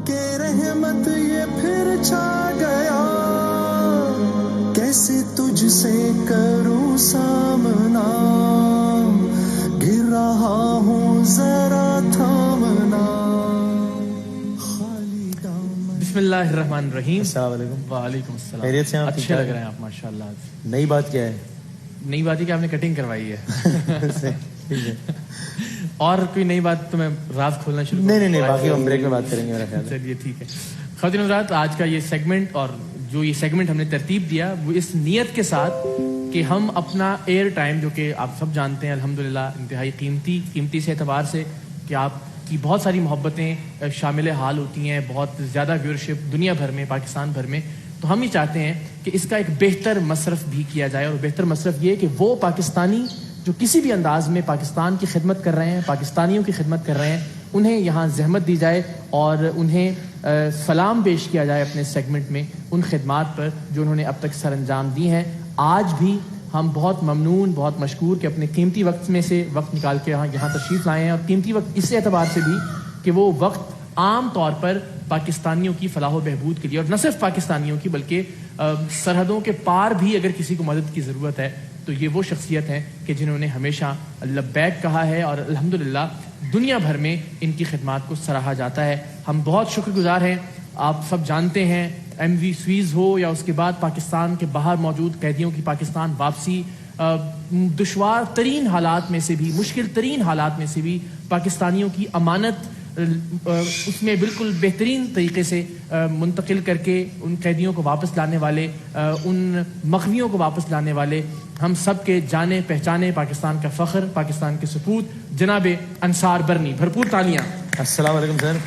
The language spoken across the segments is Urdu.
کہ رحمت یہ پھر چھا گیا، کیسے تجھ سے کروں سامنا، گر رہا ہوں ذرا تھامنا، خالی دامن۔ بسم اللہ الرحمن الرحیم۔ السلام علیکم۔ وعلیکم السلام۔ خیریت سے ہیں آپ؟ اچھے لگ رہے ہیں آپ ماشاء اللہ۔ نئی بات کیا ہے؟ نئی بات یہ کہ آپ نے کٹنگ کروائی ہے اور کوئی نئی بات تو میں راز کھولنا شروع؟ نہیں، باقی ہم بریک میں بات کریں گے میرا خیال ہے۔ چلیے ٹھیک ہے۔ خواتین حضرات، آج کا یہ سیگمنٹ اور جو یہ سیگمنٹ ہم نے ترتیب دیا وہ اس نیت کے ساتھ کہ ہم اپنا ایئر ٹائم، جو کہ آپ سب جانتے ہیں الحمدللہ انتہائی قیمتی سے اعتبار سے کہ آپ کی بہت ساری محبتیں شامل حال ہوتی ہیں، بہت زیادہ ویورشپ دنیا بھر میں، پاکستان بھر میں، تو ہم یہ چاہتے ہیں کہ اس کا ایک بہتر مصرف بھی کیا جائے، اور بہتر مصرف یہ کہ وہ پاکستانی جو کسی بھی انداز میں پاکستان کی خدمت کر رہے ہیں، پاکستانیوں کی خدمت کر رہے ہیں، انہیں یہاں زحمت دی جائے اور انہیں سلام پیش کیا جائے اپنے سیگمنٹ میں ان خدمات پر جو انہوں نے اب تک سر انجام دی ہیں۔ آج بھی ہم بہت ممنون، بہت مشکور کہ اپنے قیمتی وقت میں سے وقت نکال کے یہاں تشریف لائے ہیں، اور قیمتی وقت اس اعتبار سے بھی کہ وہ وقت عام طور پر پاکستانیوں کی فلاح و بہبود کے لیے، اور نہ صرف پاکستانیوں کی بلکہ سرحدوں کے پار بھی اگر کسی کو مدد کی ضرورت ہے تو یہ وہ شخصیت ہیں کہ جنہوں نے ہمیشہ لبیک کہا ہے، اور الحمدللہ دنیا بھر میں ان کی خدمات کو سراہا جاتا ہے۔ ہم بہت شکر گزار ہیں۔ آپ سب جانتے ہیں ایم وی سویز ہو یا اس کے بعد پاکستان کے باہر موجود قیدیوں کی پاکستان واپسی، دشوار ترین حالات میں سے بھی، مشکل ترین حالات میں سے بھی پاکستانیوں کی امانت اس میں بالکل بہترین طریقے سے منتقل کر کے ان قیدیوں کو واپس لانے والے، ان مخفیوں کو واپس لانے والے ہم سب کے جانے پہچانے پاکستان کا فخر، پاکستان کے سپوت جناب انصار برنی۔ بھرپور تالیاں۔ السلام علیکم sir.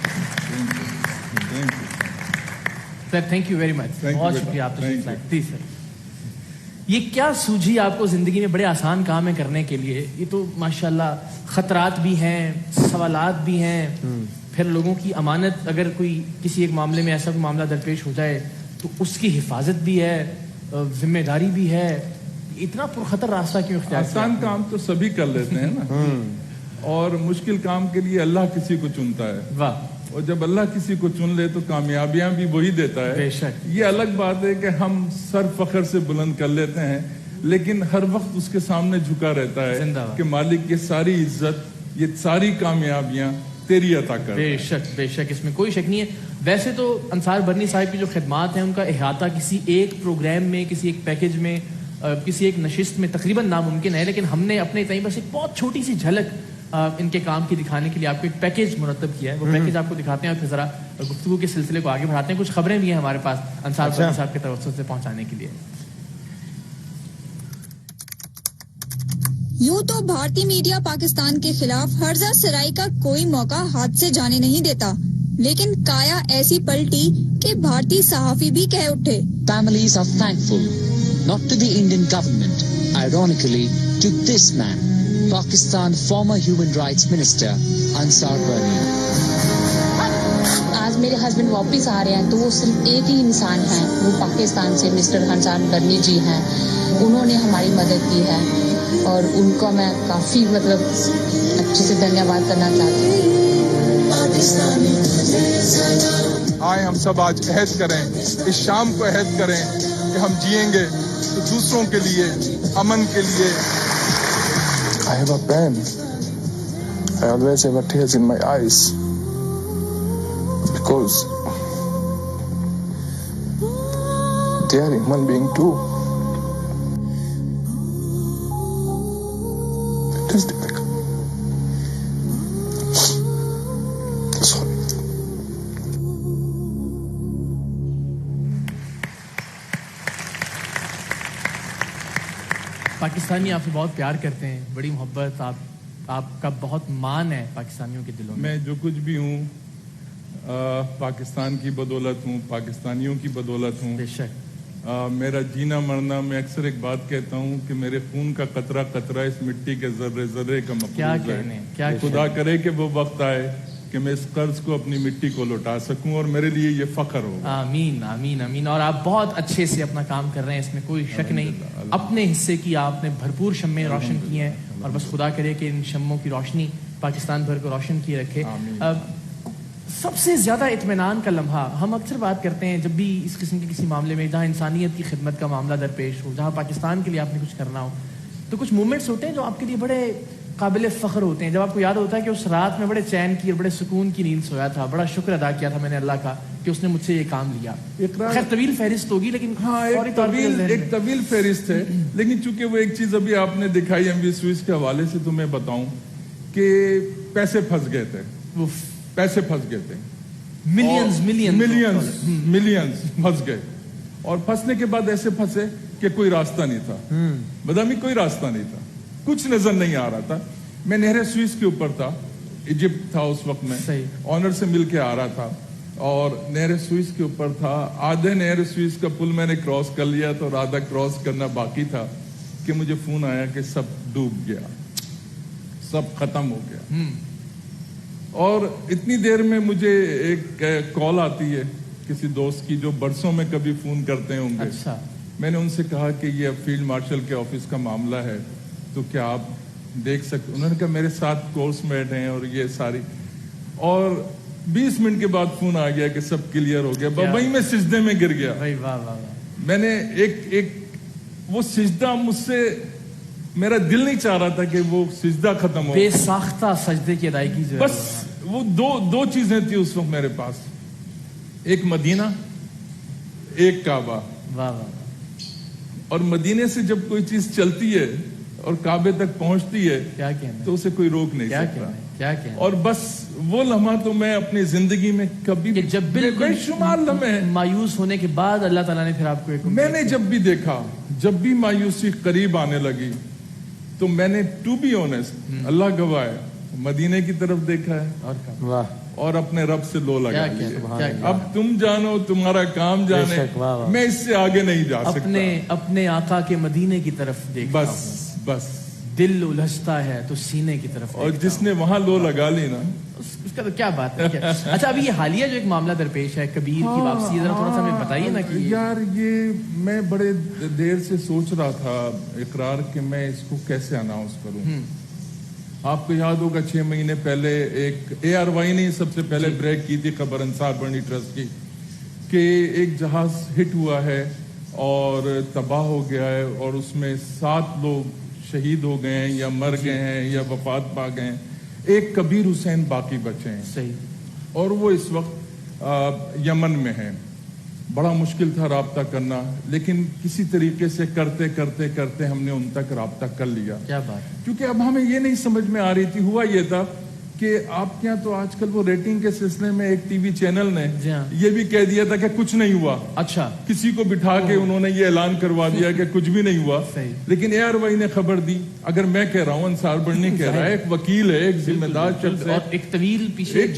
Sir thank you very much, بہت شکریہ آپ تشریف لائے۔ پلیز سر، یہ کیا سوجھی آپ کو زندگی میں بڑے آسان کام ہے کرنے کے لیے؟ یہ تو ماشاءاللہ خطرات بھی ہیں، سوالات بھی ہیں، پھر لوگوں کی امانت، اگر کوئی کسی ایک معاملے میں ایسا کوئی معاملہ درپیش ہو جائے تو اس کی حفاظت بھی ہے، ذمہ داری بھی ہے۔ اتنا پرخطر راستہ کیوں اختیار کیا؟ آسان کام تو سبھی کر لیتے ہیں نا، اور مشکل کام کے لیے اللہ کسی کو چنتا ہے۔ واہ۔ اور جب اللہ کسی کو چن لے تو کامیابیاں بھی وہی دیتا ہے۔ بے شک۔ یہ الگ بات ہے کہ ہم سر فخر سے بلند کر لیتے ہیں، لیکن ہر وقت اس کے سامنے جھکا رہتا ہے کہ مالک یہ ساری عزت، یہ ساری کامیابیاں تیری عطا کر۔ بے شک بے شک، اس میں کوئی شک نہیں ہے۔ ویسے تو انصار برنی صاحب کی جو خدمات ہیں ان کا احاطہ کسی ایک پروگرام میں، کسی ایک پیکج میں، کسی ایک نشست میں تقریباً ناممکن ہے، لیکن ہم نے اپنے تئیں بس ایک بہت چھوٹی سی جھلک ان کے کام کی دکھانے کے لیے آپ کو ایک پیکج مرتب کیا ہے۔ وہ پیکج آپ کو دکھاتے ہیں اور پھر ذرا گفتگو کے سلسلے کو آگے بڑھاتے ہیں۔ کچھ خبریں بھی ہیں ہمارے پاس انصار برنی صاحب کے توسط سے پہنچانے کے لیے۔ یوں تو بھارتی میڈیا پاکستان کے خلاف ہرزہ سرائی کا کوئی موقع ہاتھ سے جانے نہیں دیتا، لیکن کایا ایسی پلٹی کہ بھارتی صحافی بھی کہہ اٹھے۔ Families are thankful, not to the Indian government, ironically to this man, Pakistan former Human Rights Minister Ansar Barni. آج میرے ہسبینڈ واپس آ رہے ہیں تو وہ صرف ایک ہی انسان ہیں، وہ پاکستان سے مسٹر انصار برنی جی ہیں۔ انہوں نے ہماری مدد کی ہے اور ان کو میں کافی اچھے سے دھنیہ واد کرنا چاہتی ہوں۔ آئے ہم سب آج عہد کریں، اس شام کو عہد کریں کہ ہم جئیں گے تو دوسروں کے لیے، امن کے لیے۔ I have a pen. I always have tears in my eyes because they are human being too. It is difficult. Sorry. Pakistani آپ سے بہت پیار کرتے ہیں، بڑی محبت، آپ کا بہت مان ہے پاکستانیوں کے دلوں میں۔ میں جو کچھ بھی ہوں پاکستان کی بدولت ہوں، پاکستانیوں کی بدولت ہوں۔ بے شک۔ میرا جینا مرنا، میں اکثر ایک بات کہتا ہوں کہ میرے خون کا قطرہ قطرہ اس مٹی کے ذرے ذرے کا مقصود ہے۔ خدا کرے کہ وہ وقت آئے کہ میں اس قرض کو، اپنی مٹی کو لوٹا سکوں، اور میرے لیے یہ فخر ہو۔ آمین آمین آمین۔ اور آپ بہت اچھے سے اپنا کام کر رہے ہیں، اس میں کوئی شک نہیں۔ اپنے حصے کی آپ نے بھرپور شمعیں روشن کی ہیں، اور بس خدا کرے کہ ان شمعوں کی روشنی پاکستان بھر کو روشن کیے رکھے۔ سب سے زیادہ اطمینان کا لمحہ ہم اکثر بات کرتے ہیں جب بھی اس قسم کے کسی معاملے میں جہاں انسانیت کی خدمت کا معاملہ درپیش ہو, جہاں پاکستان کے لیے آپ نے کچھ کرنا ہو, تو کچھ مومنٹس ہوتے ہیں جو آپ کے لیے بڑے قابل فخر ہوتے ہیں, جب آپ کو یاد ہوتا ہے کہ اس رات میں بڑے چین کی اور بڑے سکون کی نیند سویا تھا, بڑا شکر ادا کیا تھا میں نے اللہ کا کہ اس نے مجھ سے یہ کام لیا. خیر طویل فہرست ہوگی لیکن ہاں ایک طویل فہرست ہے, لیکن چونکہ وہ ایک چیز ابھی آپ نے دکھائی ایم وی سوئس کے حوالے سے تو میں بتاؤں کہ پیسے پھنس گئے تھے, ملینز پھنس گئے, اور پھنسنے کے بعد ایسے پھنسے کہ کوئی راستہ نہیں تھا, بدامی کوئی راستہ نہیں تھا, کچھ نظر نہیں آ رہا تھا. میں نہر سوئس کے اوپر تھا, ایجپٹ تھا اس وقت میں, آنر سے مل کے آ رہا تھا, اور نہر سوئس کے اوپر تھا. آدھے نہر سوئس کا پل میں نے کراس کر لیا تو آدھا کراس کرنا باقی تھا کہ مجھے فون آیا کہ سب ڈوب گیا, سب ختم ہو گیا. اور اتنی دیر میں مجھے ایک کال آتی ہے کسی دوست کی جو برسوں میں کبھی فون کرتے ہوں گے. اچھا. میں نے ان سے کہا کہ یہ فیلڈ مارشل کے آفس کا معاملہ ہے تو کیا آپ دیکھ سکتے. انہوں نے کہا میرے ساتھ کورس میٹ ہیں اور یہ ساری, اور 20 منٹ کے بعد فون آ گیا کہ سب کلیئر ہو گیا. وہیں میں سجدے میں گر گیا. میں نے ایک وہ سجدہ مجھ سے, میرا دل نہیں چاہ رہا تھا کہ وہ سجدہ ختم ہو, بے ساختہ سجدے کی ادائیگی جو بس وہ دو چیزیں تھی اس وقت میرے پاس, ایک مدینہ, ایک کعبہ. اور مدینے سے جب کوئی چیز چلتی ہے اور کعبے تک پہنچتی ہے تو اسے کوئی روک نہیں سکتا. اور بس وہ لمحہ تو میں اپنی زندگی میں کبھی جب بے شمار لمحے مایوس ہونے کے بعد اللہ تعالیٰ نے پھر آپ کو ایک, میں نے جب بھی دیکھا, جب بھی مایوسی قریب آنے لگی تو میں نے ٹو بی آنیسٹ, اللہ گواہ ہے, مدینے کی طرف دیکھا ہے اور اپنے رب سے لو لگا لیا. اب تم جانو, تمہارا کام جانے, میں اس سے آگے نہیں جا سکتا. اپنے آقا کے مدینے کی طرف دیکھتا بس دل الجھتا ہے تو سینے کی طرف, اور جس نے وہاں لو لگا لی نا اس کا تو کیا بات ہے. اچھا ابھی یہ حالیہ جو ایک معاملہ درپیش ہے کبیر کی واپسی, ذرا تھوڑا سا ہمیں بتائیے نا. کہ یار یہ میں بڑے دیر سے سوچ رہا تھا اقرار کہ میں اس کو کیسے اناؤنس کروں. آپ کو یاد ہوگا 6 مہینے پہلے ایک ARY نے سب سے پہلے بریک کی تھی خبر انصار بڑنی ٹرسٹ کی کہ ایک جہاز ہٹ ہوا ہے اور تباہ ہو گیا ہے, اور اس میں 7 لوگ شہید ہو گئے ہیں یا مر گئے ہیں یا وفات پا گئے ہیں, ایک کبیر حسین باقی بچے ہیں. صحیح. اور وہ اس وقت یمن میں ہیں. بڑا مشکل تھا رابطہ کرنا, لیکن کسی طریقے سے کرتے کرتے کرتے ہم نے ان تک رابطہ کر لیا. کیا بات. کیونکہ اب ہمیں یہ نہیں سمجھ میں آ رہی تھی. ہوا یہ تھا کہ آپ کے یہاں تو آج کل وہ ریٹنگ کے سلسلے میں ایک ٹی وی چینل نے یہ بھی کہہ دیا تھا کہ کچھ نہیں ہوا. اچھا. کسی کو بٹھا کے انہوں نے یہ اعلان کروا دیا کہ کچھ بھی نہیں ہوا. لیکن ARY نے خبر دی. اگر میں کہہ رہا ہوں, انصار بڑنی کہہ رہا ہے, ایک وکیل ہے, ایک ذمہ دار شخص ہے, ایک طویل پیچھے ایک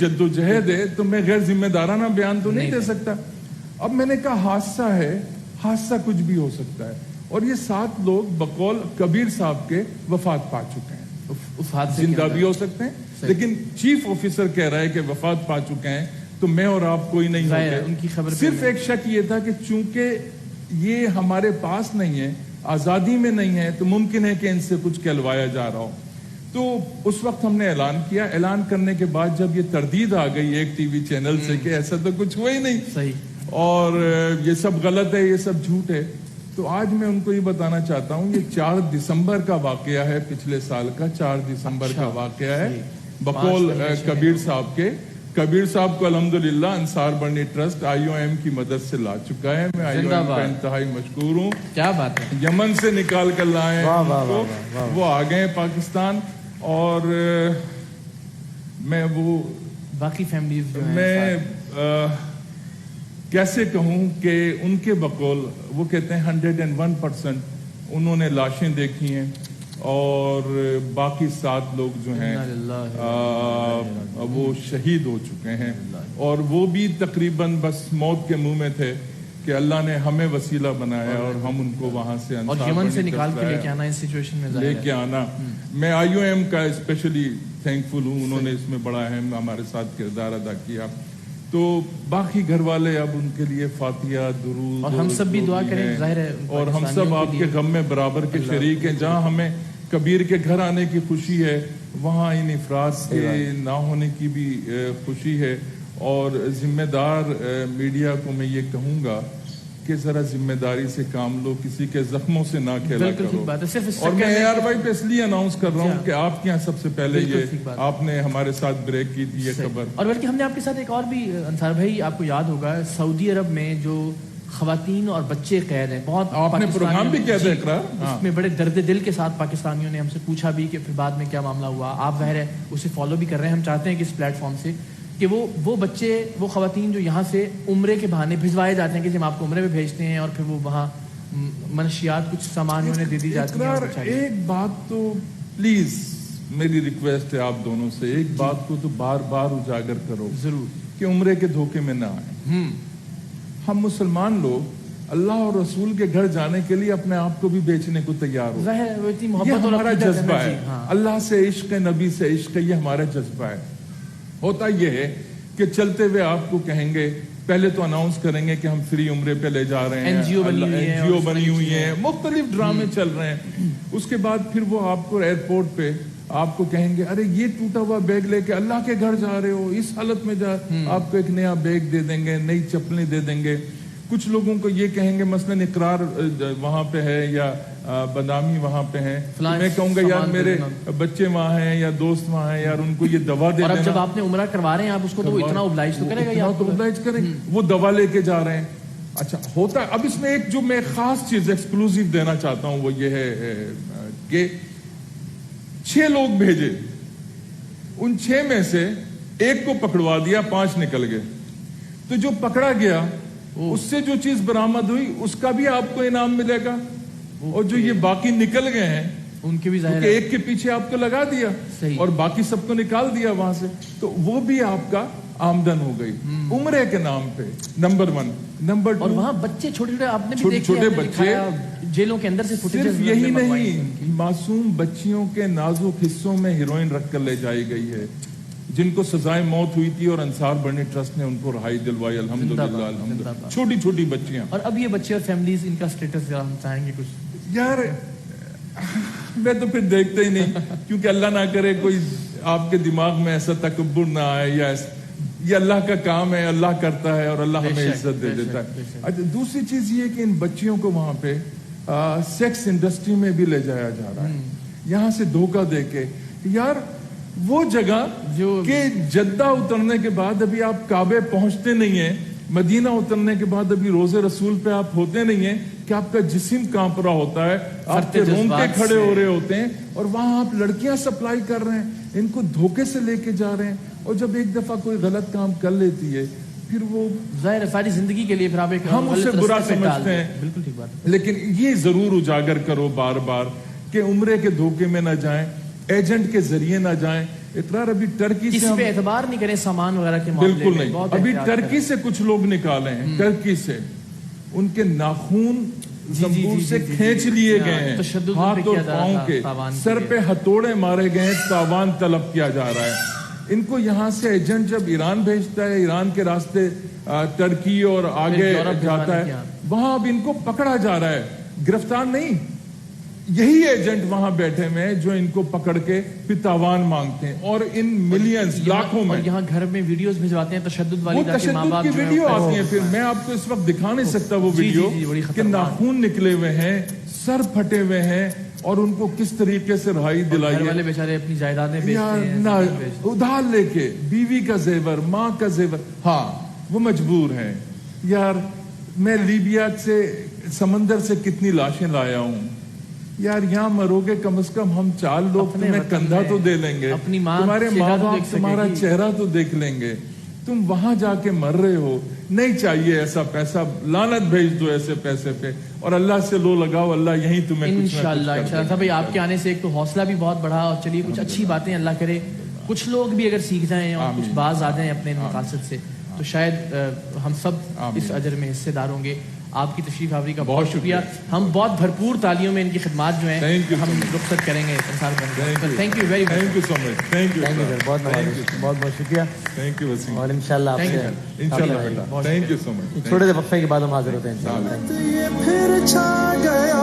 جدوجہد ہے, تو میں غیر ذمہ دارانہ بیان تو نہیں دے سکتا. اب میں نے کہا حادثہ ہے, حادثہ کچھ بھی ہو سکتا ہے, اور یہ 7 لوگ بقول کبیر صاحب کے وفات پا چکے ہیں. زندہ بھی ہو سکتے ہیں, لیکن چیف آفیسر کہہ رہا ہے کہ وفات پا چکے ہیں, تو میں اور آپ کوئی نہیں ہوتے. ان کی خبر صرف ایک شک یہ تھا کہ چونکہ یہ ہمارے پاس نہیں ہے, آزادی میں نہیں ہے, تو ممکن ہے کہ ان سے کچھ کہلوایا جا رہا ہو. تو اس وقت ہم نے اعلان کیا. اعلان کرنے کے بعد جب یہ تردید آ گئی ایک ٹی وی چینل سے کہ ایسا تو کچھ ہوا ہی نہیں, صحیح, اور یہ سب غلط ہے, یہ سب جھوٹ ہے, تو آج میں ان کو یہ بتانا چاہتا ہوں, یہ 4 دسمبر کا واقعہ ہے, پچھلے سال کا 4 دسمبر کا واقعہ ہے, بقول کبیر صاحب کے. کبیر صاحب کو الحمدللہ انصار بڑنی ٹرسٹ IOM کی مدد سے لا چکا ہے. میں IOM کا انتہائی مشکور ہوں. کیا بات ہے. یمن سے نکال کر لائے ہیں, وہ آ گئے پاکستان, اور میں وہ باقی فیملیز میں کیسے کہوں کہ ان کے بقول وہ کہتے ہیں 101% انہوں نے لاشیں دیکھی ہیں, اور باقی 7 لوگ جو ہیں وہ شہید ہو چکے ہیں, اور وہ بھی تقریباً بس موت کے منہ میں تھے کہ اللہ نے ہمیں وسیلہ بنایا اور ہم ان کو وہاں سے یمن سے نکال کے لے کے آنا, اس سچویشن میں لے کے آنا. میں IOM کا اسپیشلی تھینکفل ہوں, انہوں نے اس میں بڑا اہم ہمارے ساتھ کردار ادا کیا. تو باقی گھر والے اب ان کے لیے فاتحہ, درود, اور ہم سب بھی دعا کریں, ظاہر ہے, اور ہم سب آپ کے غم میں برابر کے شریک ہیں. جہاں ہمیں کبیر کے گھر آنے کی خوشی ہے, وہاں ان افراد کے نہ ہونے کی بھی خوشی ہے. اور ذمہ دار میڈیا کو میں یہ کہوں گا کہ ذرا ذمہ داری سے کام لو, کسی کے زخموں سے نہ کھیلا کرو. اور میں اے آر وائی پہ اس لیے اناؤنس کر رہا ہوں کہ آپ کے یہاں سب سے پہلے یہ آپ نے ہمارے ساتھ بریک کی تھی یہ خبر. اور بلکہ ہم نے آپ کے ساتھ ایک اور بھی, انصار بھائی آپ کو یاد ہوگا, سعودی عرب میں جو خواتین اور بچے قید ہیں, بہت آپ نے پروگرام بھی کیا دیکھا, اس میں بڑے درد دل کے ساتھ پاکستانیوں نے ہم سے پوچھا بھی کہ پھر بعد میں کیا معاملہ ہوا. آپ ظاہر ہے اسے فالو بھی کر رہے ہیں. ہم چاہتے ہیں کہ اس پلیٹ فارم سے کہ وہ بچے, وہ خواتین جو یہاں سے عمرے کے بہانے بھجوائے جاتے ہیں کہ ہم آپ کو عمرے میں بھیجتے ہیں, اور پھر وہ وہاں منشیات کچھ سامان انہیں دے دی جاتی ہیں. ایک بات تو پلیز میری ریکویسٹ ہے آپ دونوں سے, ایک بات کو تو بار بار اجاگر کرو ضرور کہ عمرے کے دھوکے میں نہ آئیں. ہم مسلمان لوگ اللہ اور رسول کے گھر جانے کے لیے اپنے آپ کو بھی بیچنے کو تیار ہو. یہ ہمارا جذبہ ہے, اللہ سے عشق, نبی سے عشق, یہ ہمارا جذبہ ہے. ہوتا یہ ہے کہ چلتے ہوئے آپ کو کہیں گے, پہلے تو اناؤنس کریں گے کہ ہم فری عمرے پہ لے جا رہے ہیں, این جی او بنی ہوئی ہیں, مختلف ڈرامے چل رہے ہیں. اس کے بعد پھر وہ آپ کو ایئرپورٹ پہ آپ کو کہیں گے ارے یہ ٹوٹا ہوا بیگ لے کے اللہ کے گھر جا رہے ہو, اس حالت میں آپ کو ایک نیا بیگ دے دیں گے, نئی چپلیں دے دیں گے. کچھ لوگوں کو یہ کہیں گے مثلاً اقرار وہاں پہ ہے یا بادامی وہاں پہ ہیں, میں کہوں گا یار میرے بچے وہاں ہیں یا دوست وہاں ہیں, یار ان کو یہ دوا دے دینا. اور جب آپ نے عمرہ کروا رہے ہیں آپ اس کو تو اتنا اوبلائج تو کرے گا, اوبلائج کریں, وہ دوا لے کے جا رہے ہیں. اچھا ہوتا ہے. اب اس میں ایک جو میں خاص چیز ایکسکلوزیو دینا چاہتا ہوں وہ یہ ہے کہ 6 لوگ بھیجے, ان 6 میں سے ایک کو پکڑوا دیا, 5 نکل گئے. تو جو پکڑا گیا اس سے جو چیز برآمد ہوئی اس کا بھی آپ کو انعام ملے گا, اور جو یہ باقی نکل گئے ہیں ان کے بھی ظاہر ہے ایک کے پیچھے آپ کو لگا دیا اور باقی سب کو نکال دیا وہاں سے, تو وہ بھی آپ کا آمدن ہو گئی عمرے کے نام پہ. نمبر 1. نمبر 2, اور وہاں بچے چھوٹے چھوٹے آپ نے بھی دیکھے, چھوٹے بچے جیلوں کے اندر سے صرف یہی نہیں, معصوم بچیوں کے نازک حصوں میں ہیروئن رکھ کر لے جائی گئی ہے, جن کو سزائے موت ہوئی تھی اور انصار بڑھنی ٹرسٹ نے ان کو رہائی دلوائی. الحمدللہ الحمدللہ. چھوٹی چھوٹی بچیاں. اور اب یہ بچے اور فیملیز, ان کا سٹیٹس ہم چاہیں گے کچھ. یار میں تو پھر دیکھتا ہی نہیں, کیونکہ اللہ نہ کرے کوئی آپ کے دماغ میں ایسا تکبر نہ آئے, یا یہ اللہ کا کام ہے, اللہ کرتا ہے اور اللہ ہمیں عزت دے دیتا ہے. اچھا دوسری چیز یہ کہ ان بچیوں کو وہاں پہ سیکس انڈسٹری میں بھی لے جایا جا رہا ہے, یہاں سے دھوکہ دے کے. یار وہ جگہ جو کہ جدہ اترنے کے بعد ابھی آپ کعبے پہنچتے نہیں ہیں, مدینہ اترنے کے بعد ابھی روزے رسول پہ آپ ہوتے نہیں ہیں کہ آپ کا جسم کانپ رہا ہوتا ہے, آپ کے رونگٹے کھڑے ہو رہے ہوتے ہیں, اور وہاں آپ لڑکیاں سپلائی کر رہے ہیں, ان کو دھوکے سے لے کے جا رہے ہیں. اور جب ایک دفعہ کوئی غلط کام کر لیتی ہے پھر وہ ظاہر ساری زندگی کے لیے پھر آپ ایک ہم اسے برا سمجھتے ہیں. بالکل ٹھیک بات ہے. لیکن یہ ضرور اجاگر کرو بار بار کہ عمرے کے دھوکے میں نہ جائیں, ایجنٹ کے ذریعے نہ جائیں. اقرار ابھی ٹرکی سے پہ اعتبار نہیں کریں سامان وغیرہ کے معاملے میں. بالکل نہیں. ابھی ٹرکی سے کچھ لوگ نکالے ہیں, ٹرکی سے ان کے ناخون زنبور سے کھینچ لیے گئے ہیں, ہاتھ اور پاؤں کے, سر پہ ہتھوڑے مارے گئے ہیں, تاوان طلب کیا جا رہا ہے. ان کو یہاں سے ایجنٹ جب ایران بھیجتا ہے, ایران کے راستے ٹرکی اور آگے جاتا ہے, وہاں اب ان کو پکڑا جا رہا ہے, گرفتار نہیں. یہی ایجنٹ وہاں بیٹھے ہوئے ہیں جو ان کو پکڑ کے پھر تاوان مانگتے ہیں, اور ان ملینز لاکھوں میں یہاں گھر میں ویڈیوز بھجواتے ہیں تشدد والی, وہ تشدد کی ویڈیو آتی ہے. پھر میں آپ کو اس وقت دکھا نہیں سکتا وہ ویڈیو کہ ناخون نکلے ہوئے ہیں, سر پھٹے ہوئے ہیں, اور ان کو کس طریقے سے رہائی دلائی ہے. بیچارے اپنی جائیدادیں بیچتے ہیں, ادھار لے کے, بیوی کا زیور, ماں کا زیور. ہاں وہ مجبور ہیں. یار میں لیبیا سے سمندر سے کتنی لاشیں لایا ہوں, یار یہاں مرو گے کم از کم ہم 4 لوگ تمہیں کندھا تو دے لیں گے, تمہارے ماں باپ تمہارا چہرہ تو دیکھ لیں گے. تم وہاں جا کے مر رہے ہو, نہیں چاہیے ایسا پیسہ, لعنت بھیج دو ایسے پیسے پہ, اور اللہ سے لو لگاؤ, اللہ یہیں تمہیں انشاءاللہ. بھائی آپ کے آنے سے ایک تو حوصلہ بھی بہت بڑھا, اور چلیے کچھ اچھی باتیں اللہ کرے کچھ لوگ بھی اگر سیکھ جائیں اور کچھ باز آ جائیں اپنے مقاصد سے, تو شاید ہم سب اس اجر میں حصے دار ہوں گے. آپ کی تشریف آوری کا بہت شکریہ. ہم بہت بھرپور تالیوں میں ان کی خدمات جو ہیں ہم رخصت کریں گے. Thank you very much. Thank you so much. Thank you sir, بہت بہت شکریہ. Thank you Waseem. اور انشاءاللہ آپ سے انشاءاللہ. Thank you so much. چھوٹے سے وقفے کے بعد ہم حاضر ہوتے ہیں انشاءاللہ. یہ پھر چھا گیا